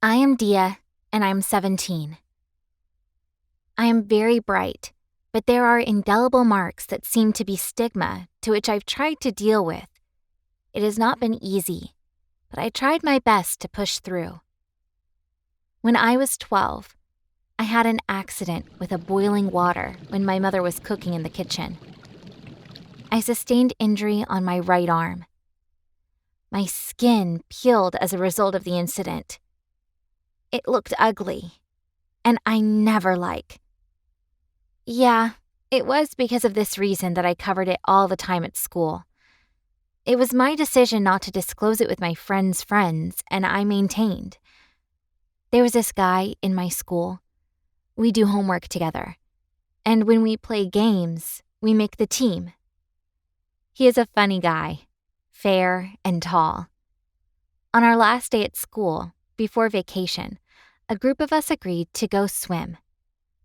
I am Dia, and I'm 17. I am very bright, but there are indelible marks that seem to be stigma to which I've tried to deal with. It has not been easy, but I tried my best to push through. When I was 12, I had an accident with a boiling water when my mother was cooking in the kitchen. I sustained injury on my right arm. My skin peeled as a result of the incident. It looked ugly, and I never like. Yeah, it was because of this reason that I covered it all the time at school. It was my decision not to disclose it with my friends' friends, and I maintained. There was this guy in my school. We do homework together, and when we play games, we make the team. He is a funny guy, fair and tall. On our last day at school, before vacation, a group of us agreed to go swim,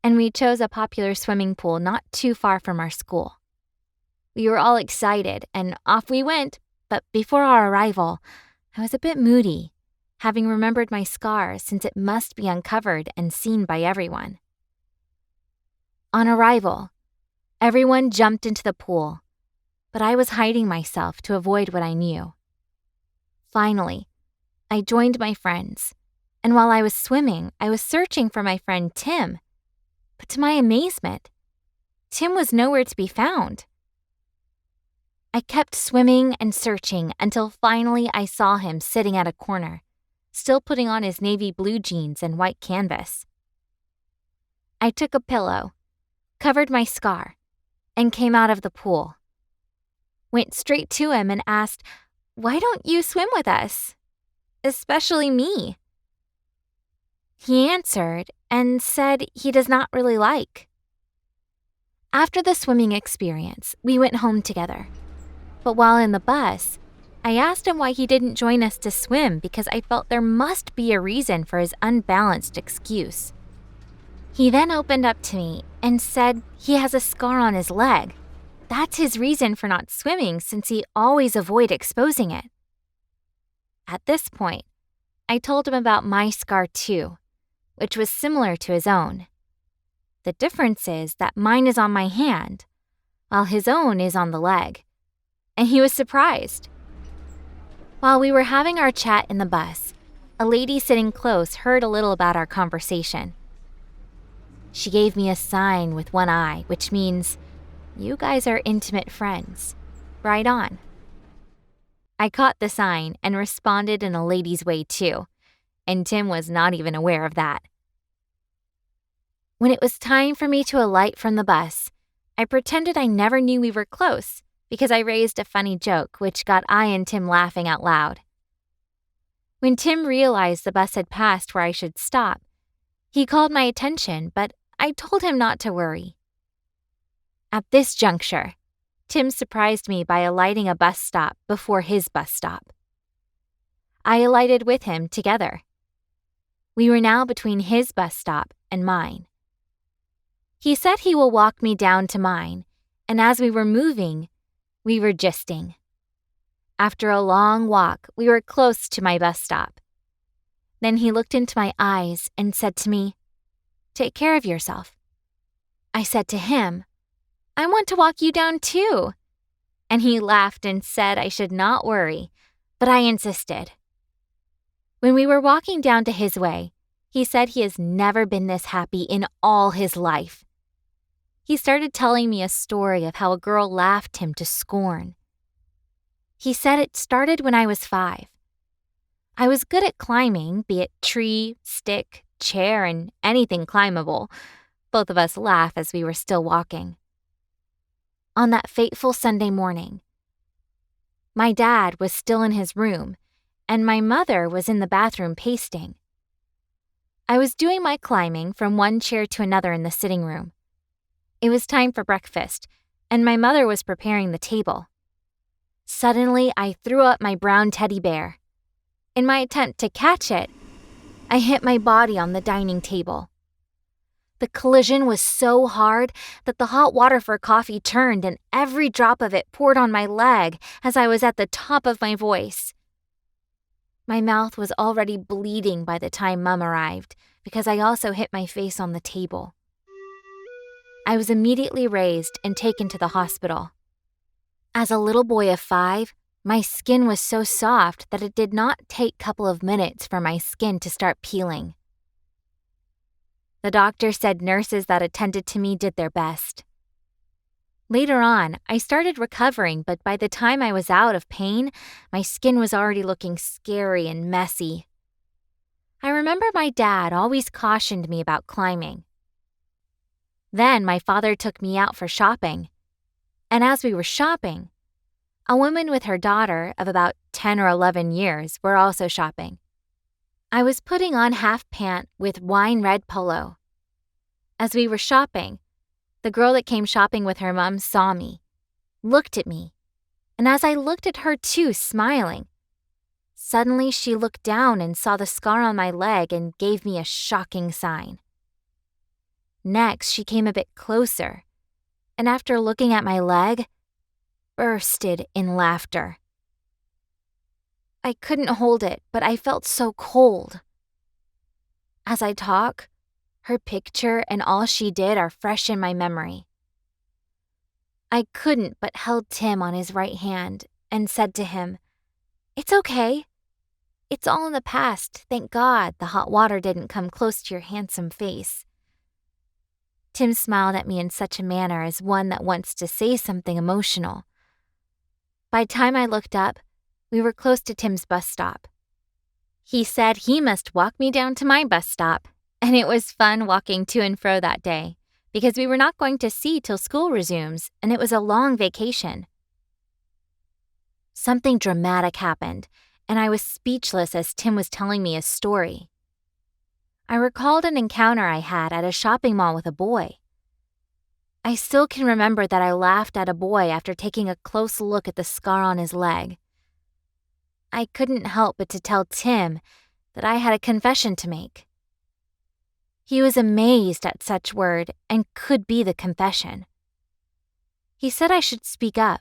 and we chose a popular swimming pool not too far from our school. We were all excited, and off we went, but before our arrival, I was a bit moody, having remembered my scar since it must be uncovered and seen by everyone. On arrival, everyone jumped into the pool, but I was hiding myself to avoid what I knew. Finally, I joined my friends, and while I was swimming, I was searching for my friend Tim. But to my amazement, Tim was nowhere to be found. I kept swimming and searching until finally I saw him sitting at a corner, still putting on his navy blue jeans and white canvas. I took a pillow, covered my scar, and came out of the pool. Went straight to him and asked, "Why don't you swim with us? Especially me?" He answered and said he does not really like. After the swimming experience, we went home together. But while in the bus, I asked him why he didn't join us to swim because I felt there must be a reason for his unbalanced excuse. He then opened up to me and said he has a scar on his leg. That's his reason for not swimming since he always avoids exposing it. At this point, I told him about my scar too, which was similar to his own. The difference is that mine is on my hand, while his own is on the leg. And he was surprised. While we were having our chat in the bus, a lady sitting close heard a little about our conversation. She gave me a sign with one eye, which means, "You guys are intimate friends. Right on." I caught the sign and responded in a lady's way too, and Tim was not even aware of that. When it was time for me to alight from the bus, I pretended I never knew we were close because I raised a funny joke which got I and Tim laughing out loud. When Tim realized the bus had passed where I should stop, he called my attention, but I told him not to worry. At this juncture, Tim surprised me by alighting a bus stop before his bus stop. I alighted with him together. We were now between his bus stop and mine. He said he will walk me down to mine, and as we were moving, we were gisting. After a long walk, we were close to my bus stop. Then he looked into my eyes and said to me, "Take care of yourself." I said to him, "I want to walk you down too." And he laughed and said I should not worry, but I insisted. When we were walking down to his way, he said he has never been this happy in all his life. He started telling me a story of how a girl laughed him to scorn. He said it started when I was 5. I was good at climbing, be it tree, stick, chair, and anything climbable. Both of us laughed as we were still walking. On that fateful Sunday morning, my dad was still in his room, and my mother was in the bathroom pasting. I was doing my climbing from one chair to another in the sitting room. It was time for breakfast, and my mother was preparing the table. Suddenly, I threw up my brown teddy bear. In my attempt to catch it, I hit my body on the dining table. The collision was so hard that the hot water for coffee turned and every drop of it poured on my leg as I was at the top of my voice. My mouth was already bleeding by the time Mum arrived because I also hit my face on the table. I was immediately raised and taken to the hospital. As a little boy of 5, my skin was so soft that it did not take a couple of minutes for my skin to start peeling. The doctor said nurses that attended to me did their best. Later on, I started recovering, but by the time I was out of pain, my skin was already looking scary and messy. I remember my dad always cautioned me about climbing. Then my father took me out for shopping. And as we were shopping, a woman with her daughter of about 10 or 11 years were also shopping. I was putting on half pant with wine red polo. As we were shopping, the girl that came shopping with her mom saw me, looked at me, and as I looked at her too, smiling, suddenly she looked down and saw the scar on my leg and gave me a shocking sign. Next, she came a bit closer, and after looking at my leg, bursted in laughter. I couldn't hold it, but I felt so cold. As I talk, her picture and all she did are fresh in my memory. I couldn't but held Tim on his right hand and said to him, "It's okay. It's all in the past. Thank God the hot water didn't come close to your handsome face." Tim smiled at me in such a manner as one that wants to say something emotional. By the time I looked up, we were close to Tim's bus stop. He said he must walk me down to my bus stop, and it was fun walking to and fro that day because we were not going to see till school resumes, and it was a long vacation. Something dramatic happened, and I was speechless as Tim was telling me his story. I recalled an encounter I had at a shopping mall with a boy. I still can remember that I laughed at a boy after taking a close look at the scar on his leg. I couldn't help but to tell Tim that I had a confession to make. He was amazed at such word and could be the confession. He said I should speak up.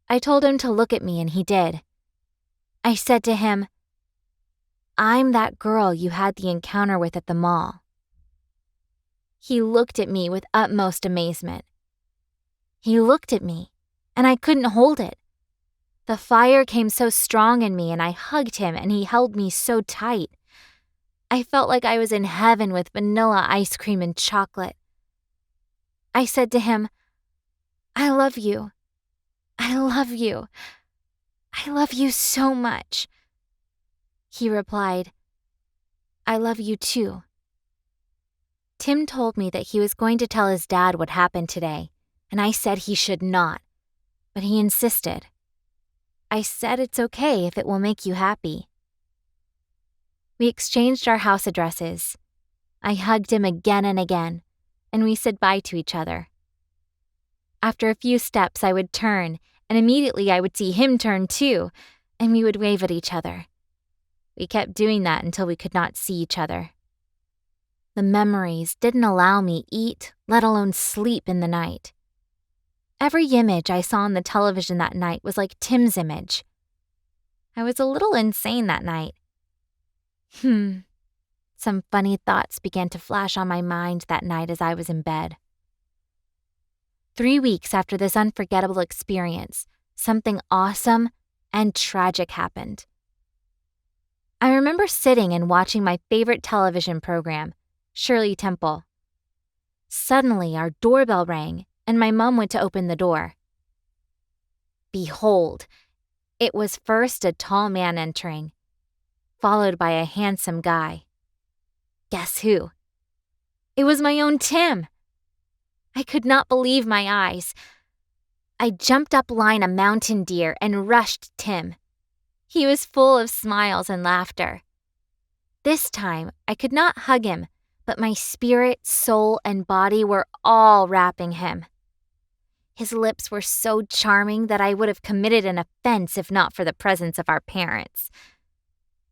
I told him to look at me and he did. I said to him, "I'm that girl you had the encounter with at the mall." He looked at me with utmost amazement. He looked at me, and I couldn't hold it. The fire came so strong in me, and I hugged him, and he held me so tight. I felt like I was in heaven with vanilla ice cream and chocolate. I said to him, "I love you. I love you. I love you so much." He replied, "I love you too." Tim told me that he was going to tell his dad what happened today, and I said he should not, but he insisted. I said it's okay if it will make you happy. We exchanged our house addresses. I hugged him again and again, and we said bye to each other. After a few steps, I would turn, and immediately I would see him turn too, and we would wave at each other. We kept doing that until we could not see each other. The memories didn't allow me eat, let alone sleep in the night. Every image I saw on the television that night was like Tim's image. I was a little insane that night. Some funny thoughts began to flash on my mind that night as I was in bed. 3 weeks after this unforgettable experience, something awesome and tragic happened. I remember sitting and watching my favorite television program, Shirley Temple. Suddenly, our doorbell rang, and my mom went to open the door. Behold, it was first a tall man entering, followed by a handsome guy. Guess who? It was my own Tim. I could not believe my eyes. I jumped up line a mountain deer and rushed Tim. He was full of smiles and laughter. This time, I could not hug him, but my spirit, soul, and body were all wrapping him. His lips were so charming that I would have committed an offense if not for the presence of our parents.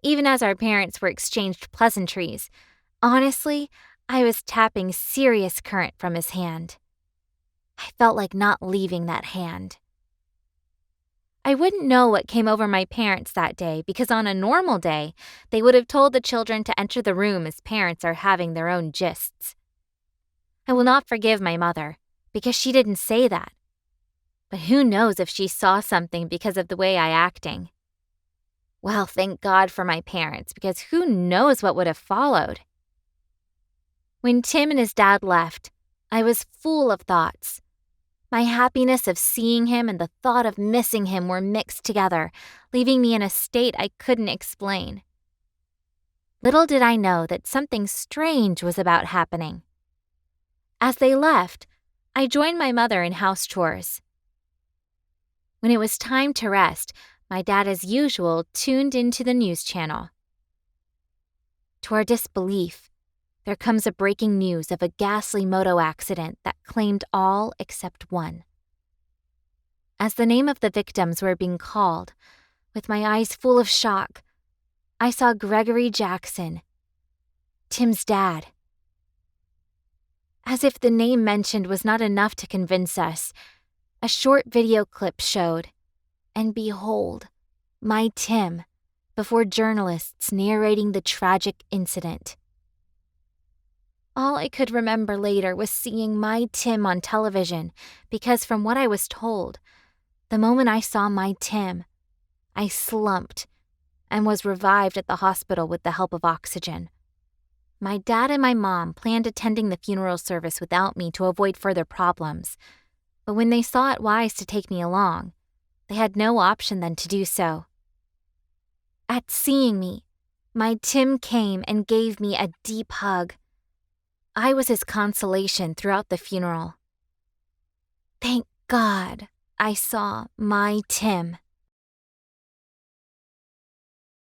Even as our parents were exchanged pleasantries, honestly, I was tapping serious current from his hand. I felt like not leaving that hand. I wouldn't know what came over my parents that day because on a normal day, they would have told the children to enter the room as parents are having their own gists. I will not forgive my mother because she didn't say that. But who knows if she saw something because of the way I acting. Well, thank God for my parents because who knows what would have followed. When Tim and his dad left, I was full of thoughts. My happiness of seeing him and the thought of missing him were mixed together, leaving me in a state I couldn't explain. Little did I know that something strange was about happening. As they left, I joined my mother in house chores. When it was time to rest, my dad, as usual, tuned into the news channel. To our disbelief, there comes a breaking news of a ghastly moto accident that claimed all except one. As the name of the victims were being called, with my eyes full of shock, I saw Gregory Jackson, Tim's dad. As if the name mentioned was not enough to convince us, a short video clip showed, and behold, my Tim, before journalists narrating the tragic incident. All I could remember later was seeing my Tim on television because from what I was told, the moment I saw my Tim, I slumped and was revived at the hospital with the help of oxygen. My dad and my mom planned attending the funeral service without me to avoid further problems, but when they saw it wise to take me along, they had no option than to do so. At seeing me, my Tim came and gave me a deep hug. I was his consolation throughout the funeral. Thank God I saw my Tim.